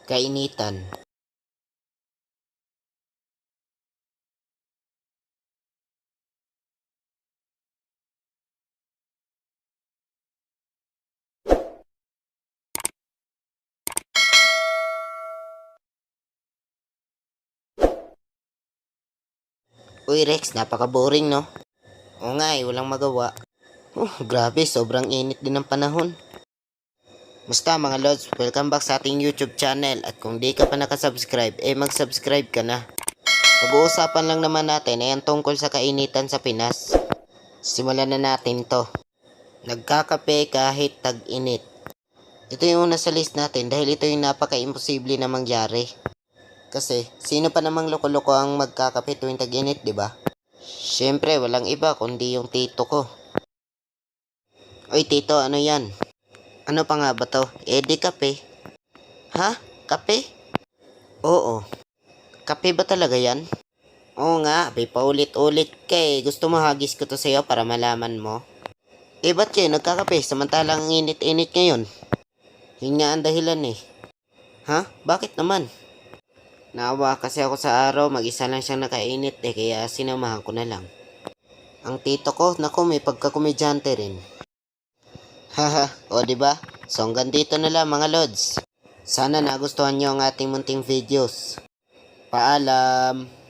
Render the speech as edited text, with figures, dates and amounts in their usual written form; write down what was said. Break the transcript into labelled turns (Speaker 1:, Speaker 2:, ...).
Speaker 1: Kainitan. Uy Rex, napaka-boring no? Oo nga walang magawa. Grabe, sobrang init din ng panahon. Musta mga lods, welcome back sa ating YouTube channel at kung di ka pa nakasubscribe, mag-subscribe ka na. Pag-uusapan lang naman natin ay ang tungkol sa kainitan sa Pinas. Simulan na natin to. Nagkakape kahit tag-init. Ito yung una sa list natin dahil ito yung napaka-imposible na mangyari. Kasi, sino pa namang loko-loko ang magkakape tuwing tag-init, di ba? Siyempre, walang iba kundi yung tito ko. Oy tito, ano yan? Ano pa nga ba to? Di kape. Ha? Kape? Oo. Kape ba talaga yan? Oo nga, paulit-ulit ka eh. Gusto mo hagis ko to sa'yo para malaman mo? Ba't kayo nagkakape samantalang ang init-init ngayon? Yun nga ang dahilan eh. Ha? Bakit naman? Naawa kasi ako sa araw, mag-isa lang siyang nakainit kaya sinamahan ko na lang. Ang tito ko, naku may pagkakomedyante rin. Haha, o diba? So hanggang dito na lang mga lods. Sana nagustuhan nyo ang ating munting videos. Paalam!